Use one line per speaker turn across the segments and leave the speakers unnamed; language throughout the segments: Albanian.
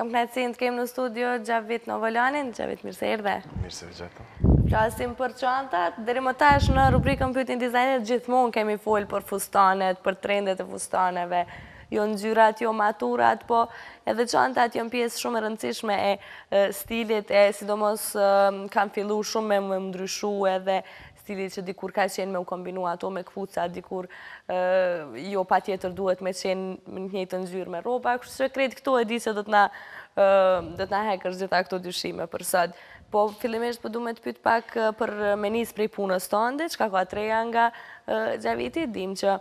Kam knajtësinë të kemë në studio Gjavit Novolanin. Gjavit, mirë se erdhe.
Mirë se vëgjeta.
Flasim për çantat. Deri më tash në rubrikën Pyetjen Dizajnerit gjithmonë kemi folë për fustanet, për trendet e fustaneve, jo ngjyrat, jo maturat, po edhe çantat janë pjesë shumë e rëndësishme e stilit, sidomos kanë fillu shumë me ndryshu edhe stilit që dikur ka qenë me u kombinu ato me kpuca, dikur jo pa tjetër duhet me qenë në njëjtën ngjyrë me rroba, kështu që krejt këto e di se do të na hekësh gjitha këto dyshime për sot. Po fillimisht po du me të pyet pak për me nis prej punës tënde, çka ka treja nga Gjaviti, dim që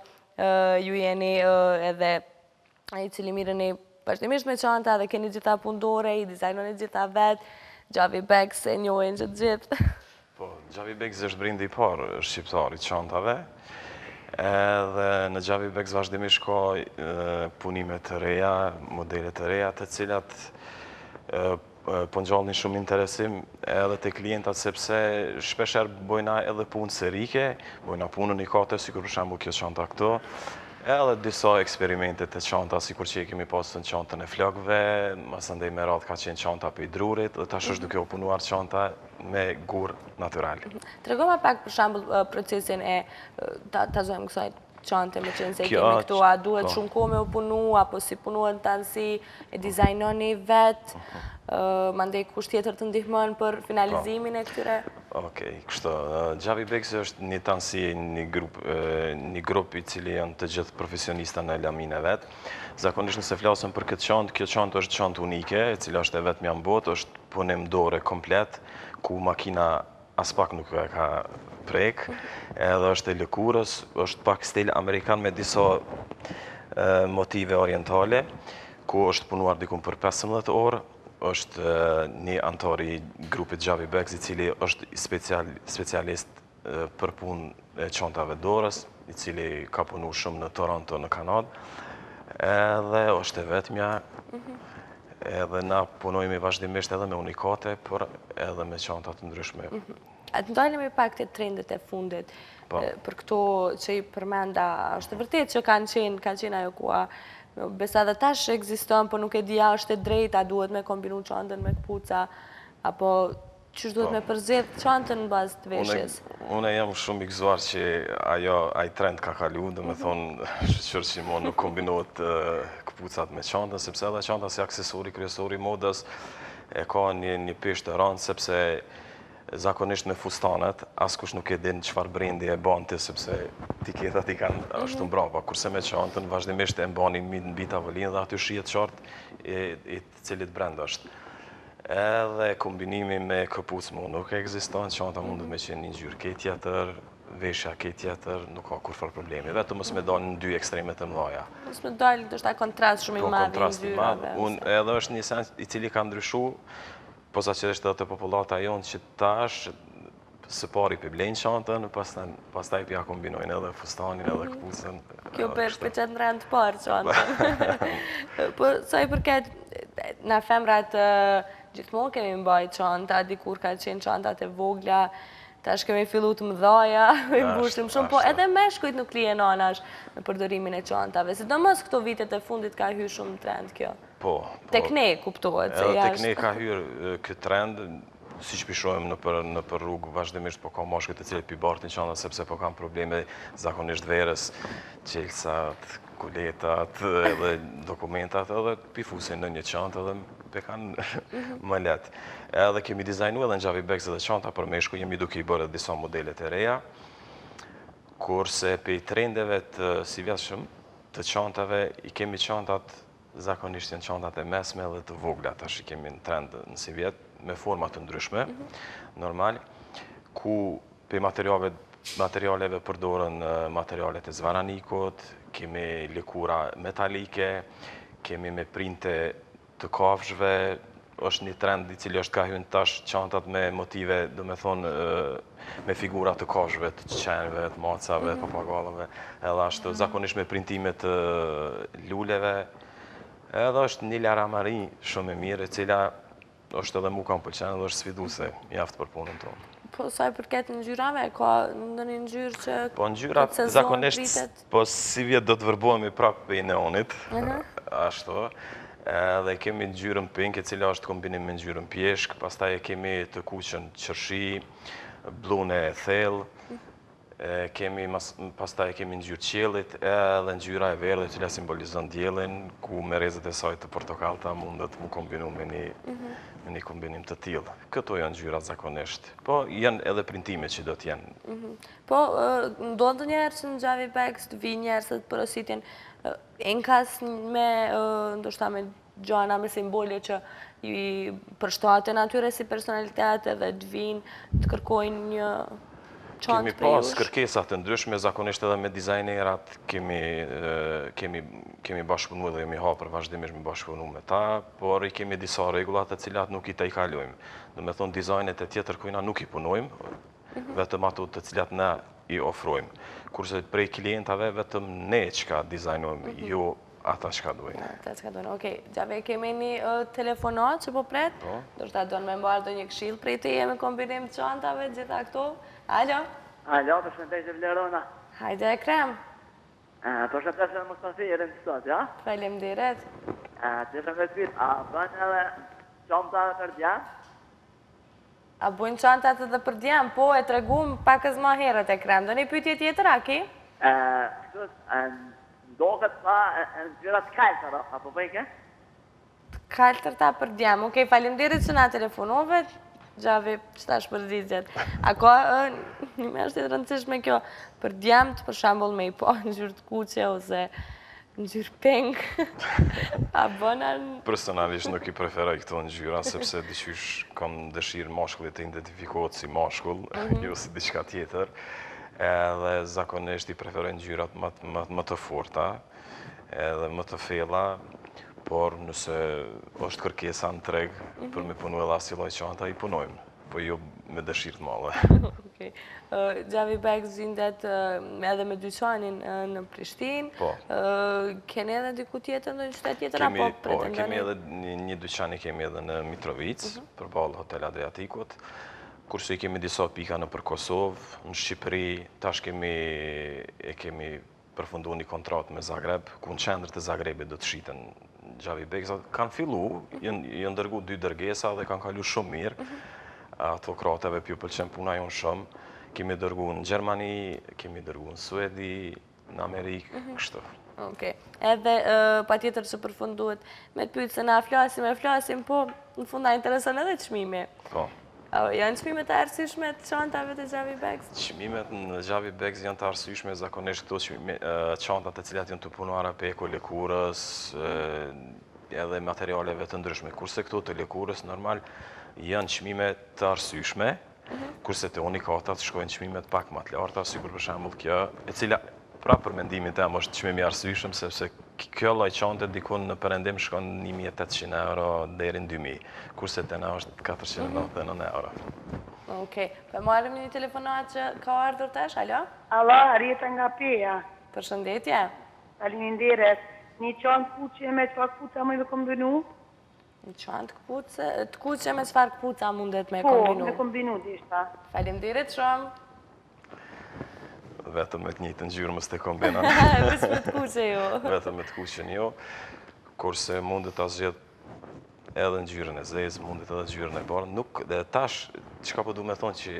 ju jeni edhe ai cili mireni vazhdimisht me çanta dhe keni gjitha pundore, i dizajnoni gjitha vet, Gjavi Bags e njohin që të gjithë.
Po, Gjavi Bags është brindi i parë shqiptar i çantave. Edhe në Gjavi Bags vazhdimisht ka punime të reja, modele të reja, të cilat po ngjallnin shumë interesim edhe te klientat sepse shpeshherë bojna edhe punë serike, bojna punën i katër, sikur për shembull kjo çanta këto, edhe disa eksperimente të çanta, sikur që i kemi pasur në çantën e flokëve, masandej me radhë ka qenë çanta për i drurit, dhe tash është duke u punuar çanta me gur natyral.
Tregoma pak për shembull procesin e ta zojmë kësaj çante me qenë se kemi këtu, a duhet shumë kohë me u punu, apo si punuhet tansi, e dizajnoni vet, mandej kush tjetër të ndihmon për finalizimin e këtyre?
Okej, kështu. Gjavi Bags është një tansi, një grup i cili janë të gjithë profesionista në lamin e vet. Zakonisht nëse flasëm për këtë çantë, kjo çantë është çantë unike, e cila është e vetmja në botë, është punim dore komplet, ku makina as pak nuk e ka prek, edhe është e lëkurës, është pak stil amerikan me disa motive orientale, ku është punuar dikun për 15 orë, është një antar i grupit Gjavi Bags, i cili është specialist për punë e çantave dorës, i cili ka punu shumë në Toronto, në Kanadë, edhe është e vetmja, edhe na punojmë vazhdimisht edhe me unikate, por edhe me çanta të ndryshme.
A të ndalemi pak të trendet e fundit, për këto që i përmenda, është vërtet që kanë qenë ajo kua, besa dhe tash ekziston, po nuk e dija është e drejta, duhet me kombinu çantën me kpuca, apo qysh duhet me përzgjedh çantën në bazë të veshjes?
Unë jam shumë i gëzuar që ai trend ka kalu, dhe me thonë shqyr që mo nuk kombinohet kpucat me çantën, sepse edhe çanta si aksesori, kryesori modës, e ka një peshë të rëndë, sepse zakonisht me fustanet, askush nuk e din çfarë brendi e bën ti, sepse etiketat i kanë ashtu mbrapa, kurse me çantën vazhdimisht e mbani mbi tavolinë dhe aty shihet qartë i cilit brend është. Edhe kombinimi me këpucë nuk ekziston, çanta mundet me qenë një ngjyrë ke tjetër, veshja ke tjetër, nuk ka kurrë problemi, vetëm mos me dalë në dy ekstreme të mëdha.
Mos me dalë, ndoshta kontrast shumë i madh i ngjyrave.
Edhe është një sens i cili ka ndryshuar, posaçërisht edhe të popullata jonë që tash së pari për blejnë çantën, pastaj pja kombinojnë edhe fustanin, edhe këpucën.
Kjo për qëtë në rëndë parë çantën. Po, sa i përket, na femrat gjithmonë kemi mbajt çanta, dikur ka qenë çantat e vogla, tash kemi fillu të mëdhaja, i mbushim shumë, po edhe meshkujt nuk lihen anash në përdorimin e çantave. Sidomos këto vitet e fundit ka hyrë shumë trend kjo.
Po.
Teknik kuptohet se
jashtë. Teknik ka hyrë këtë trend, si që pishojmë në për rrugë vazhdimisht, po ka mashkët e cilët pi bartin çanta, sepse po kam probleme zakonisht verës, qelsat, kuletat, edhe dokumentat, edhe pi fusin në një çantë, edhe pe kanë më letë. Edhe kemi dizajnu edhe në Gjavi Bags edhe çanta për meshku, jemi duke i bërë disa modelet e reja, kurse pe i trendeve të si vjetshëm të çantave, i kemi çantat zakonisht janë çantat e mesme dhe të vogla, tash i kemi në trend në si vjet, me forma të ndryshme, normal, ku pe materialeve përdoren materialet e zvaranikut, kemi lëkura metalike, kemi me printe të kafshëve, është një trend i cili është ka hyrë tash çantat me motive, do me thonë, me figura të kafshëve, të qenëve, të macave, të papagallëve, edhe ashtu zakonisht me printime të luleve, edhe është një laramari shumë e mirë, e cila është edhe mu kam pëlqenë dhe është sfiduese mjaft për punën tonë.
Po sa i përket ngjyrave, ka ndonjë ngjyrë që
po ngjyrat zakonisht, po si vjet do të vërbohemi prapë për neonit, ashtu, Edhe kemi ngjyrën pink, e cila është kombinim me ngjyrën pjeshk, pastaj e kemi të kuqen qërshi, blune e thellë, pastaj kemi ngjyrë qiellit, edhe ngjyra e verdhë, e cila simbolizon diellin, ku me rrezet e saj të portokallta mundet mu kombinu me një kombinim të tillë. Këto janë ngjyrat zakonisht, po janë edhe printime që do t'jenë.
Po, ndodhë njerë që në Javi Bags të vi njerë se të përësitin enkas me, ndoshta me gjana, me simbole që i përshtaten atyre si personalitet edhe të vinë të kërkojnë një
Kemi
qantë prej
pas
jush.
kërkesat të ndryshme, zakonisht edhe me dizajnerat kemi bashkëpunu dhe jemi hapër vazhdimisht me bashkëpunu me ta, por i kemi disa regullat të cilat nuk i të i kalojmë. Dhe me thonë dizajnet e tjetër kujna nuk i punojmë, vetëm ato të cilat na i ofrojmë. Kurse prej klientave vetëm ne qka dizajnojmë, jo ata qka dojnë.
Ata çka duan. Okej, Gjave, kemi një telefonat që po pret? Do shta duan me mbarë do një këshill prej teje me kombinim të qantave, gjitha këto. Alo?
Alo, përshëndetje Vlerona.
Hajde e krem.
Përshëndetje Mustafi, e rëndë sot, ja?
Faleminderet.
Të shëmë me të pyet, a bën edhe qomta për djam?
A bujnë qantat edhe për djem? Po, e tregum pakës ma herët e krem. Do një pyetje tjetër, a ki?
Ndohet pa në gjyrat kajtër, apo bëjke?
Kaltër ta për djem. Okej, faleminderit që na telefonove. Gjavi, qëta shpërdizjet. A ka një me është të rëndësishme kjo për djemt, për shambull me i po në gjyrë të kuqe ose në gjyrë pink. A bëna në...
Personalisht nuk i preferoj këto ngjyra, sepse diqysh kam dëshirë mashkullit të identifikohet si mashkull, jo si diçka tjetër. Edhe zakonisht i preferoj ngjyrat më të forta, edhe më të thella, por nëse është kërkesa në treg për me punu edhe asnjë lloj çanta, i punojmë, po jo me dëshirë të madhe.
Okej. Javi Bags zindet edhe me dyqanin në Prishtinë.
Po.
Keni edhe diku tjetër në një qytet tjetër, apo
Kemi
pretendoni?
edhe një dyqan i kemi edhe në Mitrovic, përballë Hotel Adriatikut. Kurse i kemi disa pika nëpër Kosovë, në Shqipëri, tash e kemi përfundu një kontratë me Zagreb, ku në qendrët e Zagrebit do të shiten Javi Bags. Kanë fillu, janë dërgu 2 dërgesa dhe kanë kalu shumë mirë. Ato krateve pju pëlqen puna jonë shumë. Kemi dërgu në Gjermani, kemi dërgu në Suedi, në Amerikë, kështu.
Okej. Edhe pa tjetër që përfunduhet me të pyjtë se na flasim, po në funda interesën edhe çmimi.
Po.
Janë çmimet e arsyeshme të çantave të Javi Bags?
Çmimet në Javi Bags janë të arsyeshme, zakonisht këto çantat e cilat janë të punuara peko lëkurës, edhe materialeve të ndryshme. Kurse këto të lëkurës normal janë çmime të arsyeshme, kurse të unikatat shkojnë çmimet pak më të larta, sikur për shembull kjo, e cila pra për mendimin tim është çmim i arsyeshëm, sepse kjo lloj çante dikun në perëndim shkon 1.800 euro deri në 2.000, kurse tena është 499 euro.
Okej. Po marrim një telefonat që ka ardhur tash, alo?
Alo, Rita nga Peja.
Përshëndetje.
Faleminderit. Një qantë kuqe me çfarë kpuca më kombinu?
Një qantë të kuqe me çfarë kpuca mundet me
Po,
kombinu?
me kombinu dishta.
Faleminderit shumë.
Vetëm me të njëjtën ngjyrë mos të kombinon.
Vetëm me të kuqe jo.
Vetëm me të kuqen jo, kurse mundet ta zgjedh edhe ngjyrën e zezë, mundet edhe ngjyrën e bardhë. Nuk dhe tash çka po du me thonë që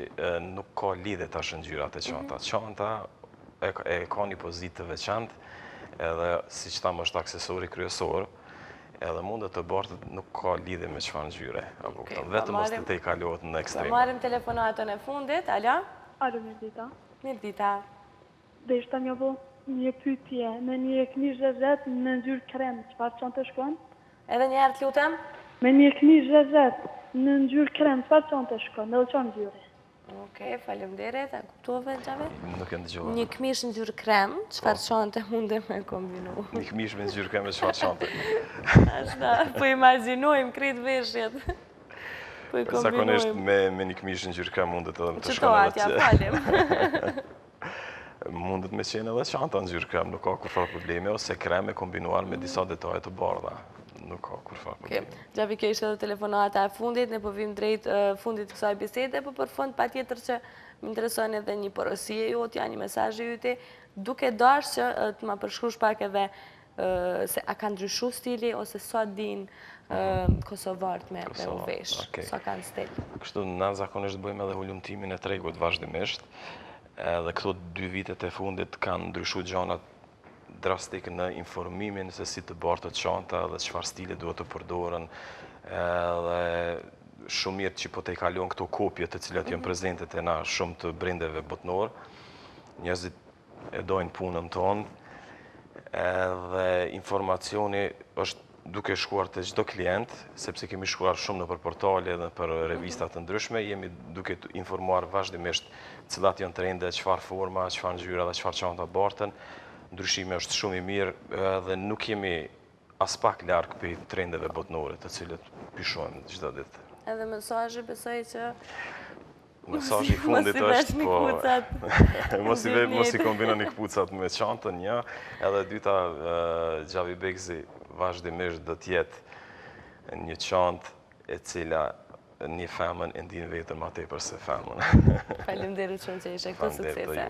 nuk ka lidhje tash ngjyrat e çanta. Çanta e ka një pozitë të veçantë, edhe siç tham është aksesori kryesor, edhe mundet të bardhët nuk ka lidhje me çfarë ngjyre. Apo vetëm mos të kalohet në ekstrem.
Marrim telefonatën e fundit, alo?
Alo, mirë dita.
Mirë dita.
Dhe ishta një bo një pytje me një këmish zezet në ngjyrë krem, çfarë çante shkon?
Edhe një herë të lutem?
Me një këmish zezet në ngjyrë krem, çfarë çante shkon? Edhe çfarë ngjyre?
Okej, faleminderit. A kuptove, Xhavi?
Nuk e ndëgjova.
Një këmish ngjyrë krem, çfarë çante mundet me kombinu?
Një këmish me ngjyrë krem me çfarë çante.
Ashta, po imagjinojmë krejt veshjet. Po i
Zakonisht
kombinojmë.
me një këmish ngjyrë krem mundet edhe me të
Qëto
shkon
atja,
edhe
falim.
mundet me qenë edhe çanta ngjyrë krem, nuk ka kurfar probleme, ose krem e kombinuar me disa detaje të bardha. Nuk ka kurfar probleme.
Gjavi kjo ishte edhe telefonata e fundit, ne po vim drejt fundit të kësaj bisede, po për fund pa tjetër që më intereson edhe një porosie jotja, një mesazh i yti, duke dash që të ma përshkrush pak edhe se a ka ndryshu stili ose sa din Kosovart me u vesh,
okej.
sa kanë stil.
Kështu, na zakonisht bëjmë edhe hulumtimin e tregut vazhdimisht, edhe këto 2 vitet e fundit kanë ndryshu gjanat drastik në informimin se si të bartët çanta dhe çfarë stile duhet të përdoren, edhe shumë mirë që po të i kalon këto kopje të cilat janë prezente te na shumë të brendeve botnor. Njerëzit e dojnë punën tonë, edhe informacioni është duke shkuar të çdo klient, sepse kemi shkuar shumë në për portale dhe për revista të ndryshme, jemi duke të informuar vazhdimisht cilat janë trendet, çfarë forma, çfarë ngjyra dhe çfarë çanta barten. Ndryshimi është shumë i mirë dhe nuk jemi as pak larg për trendeve botnore të cilët pishojmë çdo ditë.
Edhe mesazhi besoj që
Mesazhi i fundit është po mos i kombinoni kpucat me çantën, një, edhe dyta Xhavi Begzi vazhdimisht do të jetë një çantë e cila një femën e ndin vetëm më tepër se femën.
faleminderit shumë që ishe këto suksese.